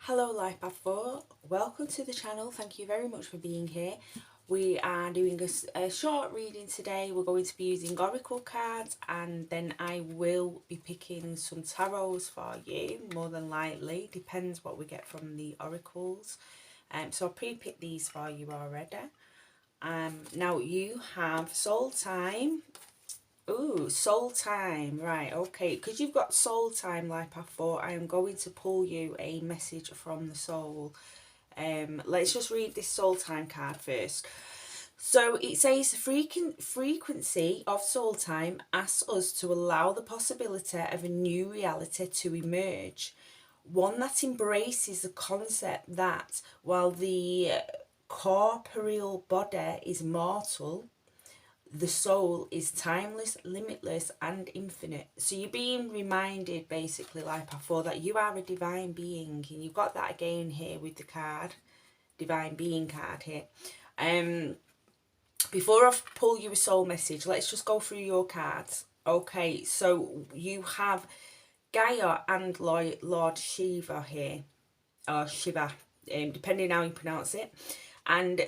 Hello Life Path 4, welcome to the channel. Thank you very much for being here. We are doing a short reading today. We're going to be using oracle cards, and then I will be picking some tarots for you, more than likely. Depends what we get from the oracles. So I pre-picked these for you already. Now you have soul time. Ooh, soul time. Right, okay. Because you've got soul time, Life Path 4, I am going to pull you a message from the soul. Let's just read this soul time card first. So it says the frequency of soul time asks us to allow the possibility of a new reality to emerge. One that embraces the concept that while the corporeal body is mortal, the soul is timeless, limitless, and infinite. So you're being reminded, basically, like before, that you are a divine being, and you've got that again here with the card, divine being card here. Before I pull you a soul message, let's just go through your cards. Okay, so you have Gaia and Lord Shiva here, or Shiva, depending how you pronounce it, and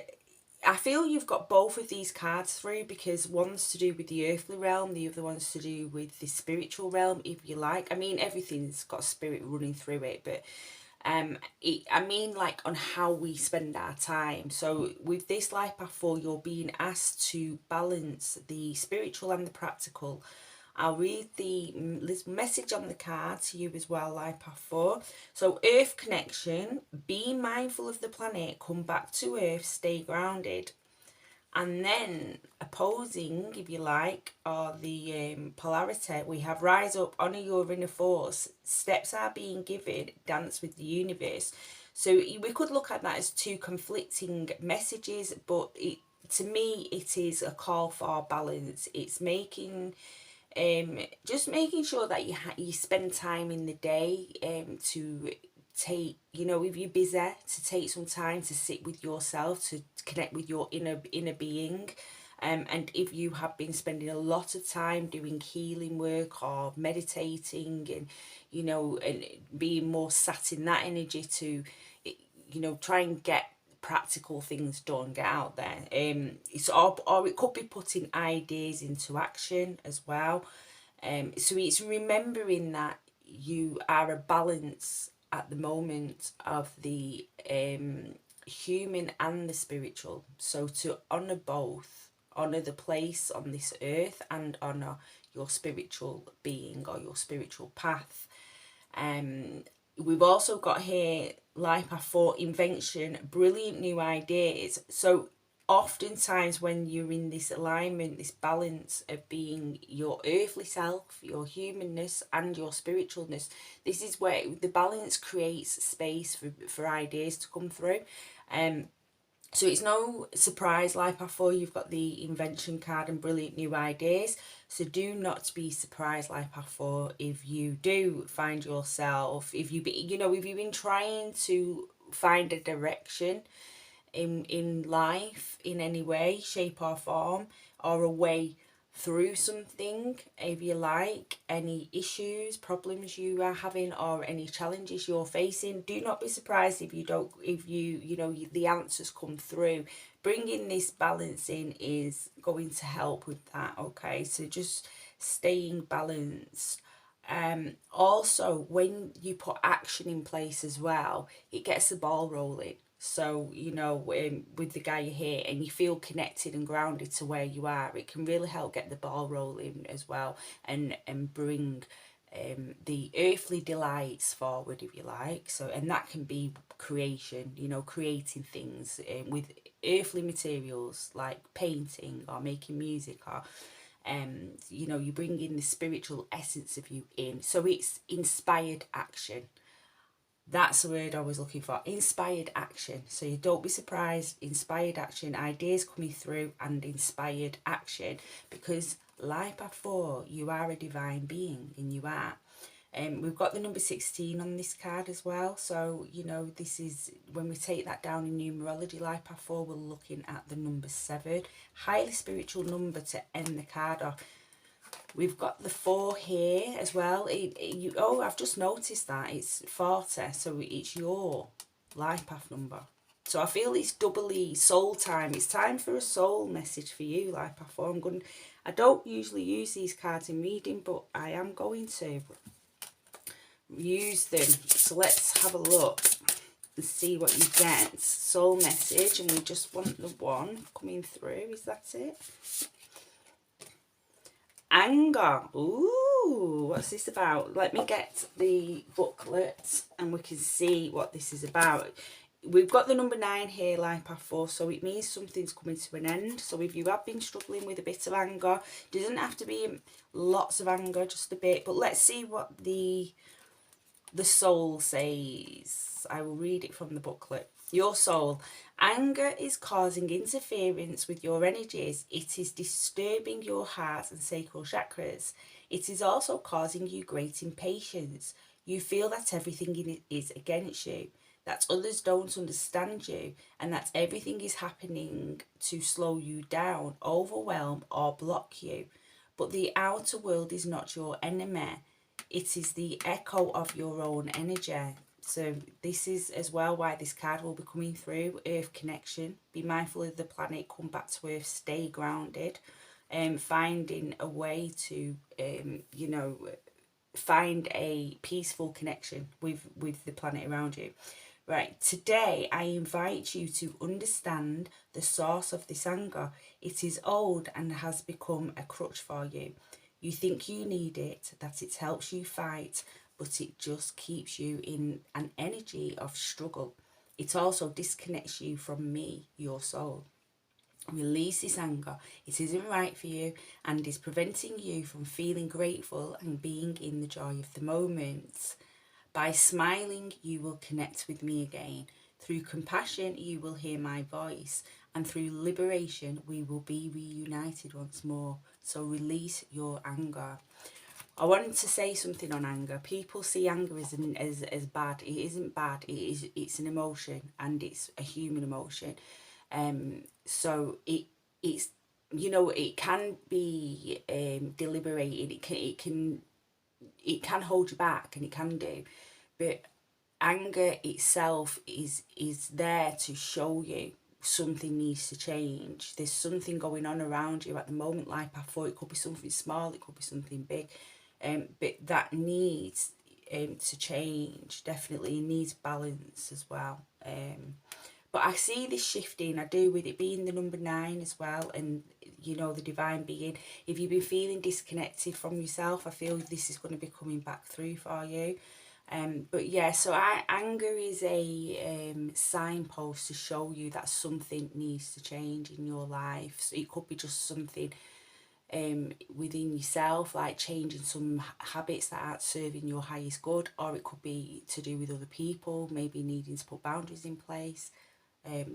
I feel you've got both of these cards through, because one's to do with the earthly realm, the other one's to do with the spiritual realm, if you like. I mean, everything's got spirit running through it, but I mean, like, on how we spend our time. So with this Life Path 4, you're being asked to balance the spiritual and the practical. I'll read the message on the card to you as well, Life Path 4. So, Earth connection, be mindful of the planet, come back to Earth, stay grounded. And then opposing, if you like, or the polarity, we have rise up, honour your inner force, steps are being given, dance with the universe. So we could look at that as two conflicting messages, but to me it is a call for balance. It's making just making sure that you spend time in the day to take, if you're busy, to take some time to sit with yourself, to connect with your inner being. And if you have been spending a lot of time doing healing work or meditating, and being more sat in that energy to try and get practical things done, get out there. Or it could be putting ideas into action as well. So it's remembering that you are a balance at the moment of the human and the spiritual. So to honour both, honour the place on this earth and honour your spiritual being or your spiritual path. We've also got here Life Path 4, invention, brilliant new ideas. So oftentimes when you're in this alignment, this balance of being your earthly self, your humanness, and your spiritualness, this is where the balance creates space for ideas to come through. So it's no surprise, Life Path 4, you've got the invention card and brilliant new ideas. So do not be surprised, Life Path 4, if you do find yourself, if you've been trying to find a direction in life in any way, shape or form, or a way through something, if you like, any issues, problems you are having, or any challenges you're facing, do not be surprised if the answers come through. Bringing this balance in is going to help with that. Okay, so just staying balanced. Also, when you put action in place as well, it gets the ball rolling. So, with the guy here, and you feel connected and grounded to where you are, it can really help get the ball rolling as well, and bring the earthly delights forward, if you like. So, and that can be creation, creating things with earthly materials like painting or making music, or you bring in the spiritual essence of you in. So it's inspired action. That's the word I was looking for, inspired action. So you don't be surprised, inspired action, ideas coming through, and inspired action, because Life Path 4, you are a divine being, and you are. We've got the number 16 on this card as well. So, this is, when we take that down in numerology, Life Path 4, we're looking at the number 7. Highly spiritual number to end the card off. We've got the 4 here as well. Oh, I've just noticed that. It's 40, so it's your life path number. So I feel it's doubly soul time. It's time for a soul message for you, life path 4. I don't usually use these cards in reading, but I am going to use them. So let's have a look and see what you get. Soul message, and we just want the one coming through. Is that it? Anger. Ooh, what's this about? Let me get the booklet and we can see what this is about. We've got the number 9 here, life path 4, so it means something's coming to an end. So if you have been struggling with a bit of anger, it doesn't have to be lots of anger, just a bit. But let's see what the soul says. I will read it from the booklet. Your soul. Anger is causing interference with your energies. It is disturbing your heart and sacral chakras. It is also causing you great impatience. You feel that everything is against you, that others don't understand you, and that everything is happening to slow you down, overwhelm, or block you. But the outer world is not your enemy. It is the echo of your own energy. So this is as well why this card will be coming through. Earth connection. Be mindful of the planet. Come back to Earth. Stay grounded. Finding a way to, you know, find a peaceful connection with the planet around you. Right, today I invite you to understand the source of this anger. It is old and has become a crutch for you. You think you need it, that it helps you fight, but it just keeps you in an energy of struggle. It also disconnects you from me, your soul. Release this anger. It isn't right for you and is preventing you from feeling grateful and being in the joy of the moment. By smiling, you will connect with me again. Through compassion, you will hear my voice. And through liberation, we will be reunited once more. So release your anger. I wanted to say something on anger. People see anger as bad. It isn't bad. It's an emotion, and it's a human emotion. So it's, you know, it can be deliberated. It can hold you back, and it can do, but anger itself is there to show you something needs to change. There's something going on around you at the moment, like I thought. It could be something small, it could be something big, but that needs to change. Definitely, it needs balance as well. But I see this shifting, I do, with it being the number 9 as well, and you know, the divine being. If you've been feeling disconnected from yourself, I feel this is going to be coming back through for you. But yeah, so anger is a signpost to show you that something needs to change in your life. So it could be just something within yourself, like changing some habits that aren't serving your highest good, or it could be to do with other people, maybe needing to put boundaries in place.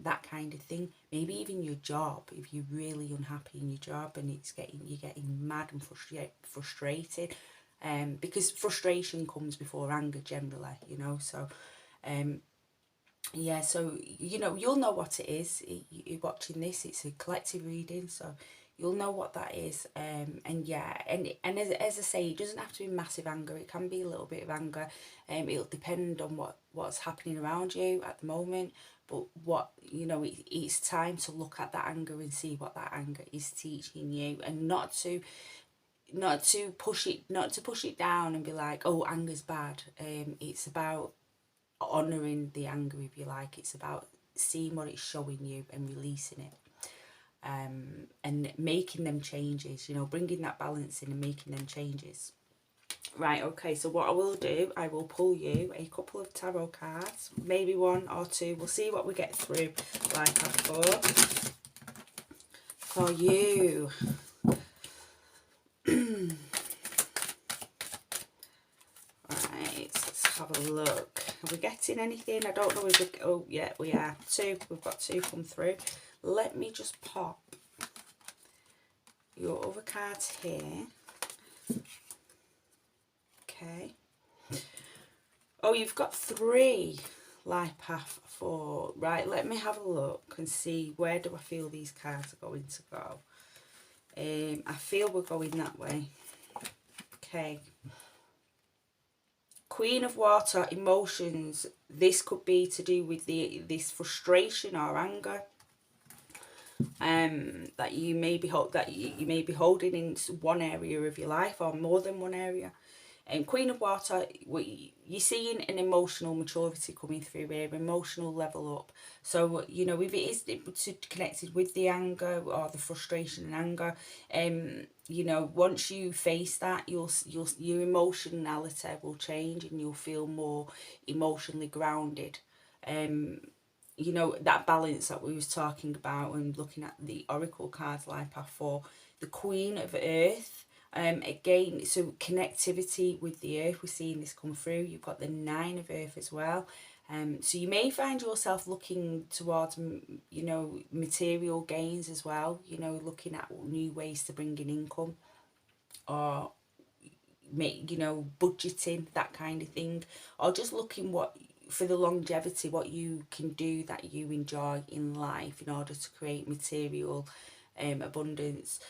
That kind of thing. Maybe even your job, if you're really unhappy in your job and you're getting mad and frustrated, because frustration comes before anger generally, you know. So yeah, so you know, you'll know what it is. You're watching this, it's a collective reading, so you'll know what that is. And yeah, and as I say, it doesn't have to be massive anger. It can be a little bit of anger. It'll depend on what's happening around you at the moment. But what, you know, it's time to look at that anger and see what that anger is teaching you, and not to push it down and be like, oh, anger's bad. It's about honouring the anger, if you like. It's about seeing what it's showing you and releasing it, and making them changes, you know, bringing that balance in and making them changes. Right, okay, so what I will do, I will pull you a couple of tarot cards, maybe 1 or 2. We'll see what we get through, like I thought, for you. Right, let's have a look. Are we getting anything? I don't know if we... Oh, yeah, we are. 2. We've got 2 come through. Let me just pop your other cards here. Okay. Oh, you've got 3 life path 4. Right, let me have a look and see, where do I feel these cards are going to go. I feel we're going that way. Okay. Queen of Water, emotions. This could be to do with this frustration or anger that you may be you may be holding in one area of your life or more than one area. And Queen of Water, you're seeing an emotional maturity coming through here, emotional level up. So, you know, if it is connected with the anger or the frustration and anger, you know, once you face that, your emotionality will change and you'll feel more emotionally grounded. You know, that balance that we was talking about and looking at the oracle cards like Path 4, the Queen of Earth. Again, so connectivity with the earth, we're seeing this come through. You've got the 9 of Earth as well. So you may find yourself looking towards, you know, material gains as well, you know, looking at new ways to bring in income, or make, you know, budgeting, that kind of thing, or just looking what for the longevity, what you can do that you enjoy in life in order to create material abundance.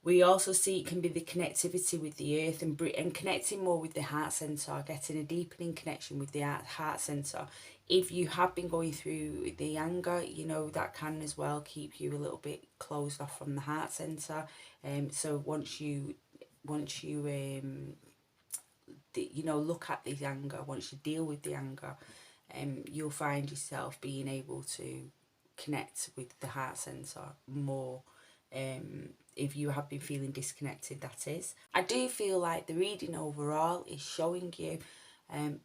We also see it can be the connectivity with the earth and connecting more with the heart center, getting a deepening connection with the heart center. If you have been going through the anger, you know, that can as well keep you a little bit closed off from the heart center. So once you you know, look at the anger, once you deal with the anger, you'll find yourself being able to connect with the heart center more. If you have been feeling disconnected, that is. I do feel like the reading overall is showing you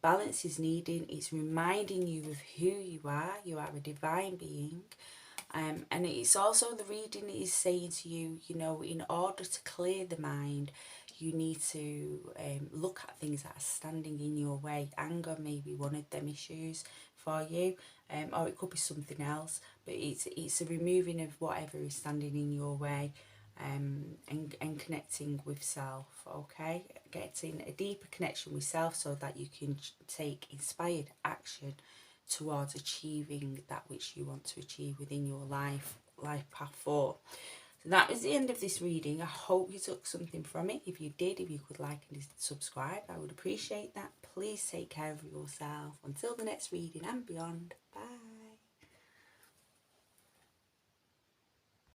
balance is needed. It's reminding you of who you are. You are a divine being. And it's also, the reading is saying to you, you know, in order to clear the mind, you need to look at things that are standing in your way. Anger may be one of them issues for you, or it could be something else, but it's a removing of whatever is standing in your way, and connecting with self, okay? Getting a deeper connection with self so that you can take inspired action towards achieving that which you want to achieve within your life path 4. So that was the end of this reading. I hope you took something from it. If you did, if you could like and subscribe, I would appreciate that. Please take care of yourself. Until the next reading and beyond. Bye.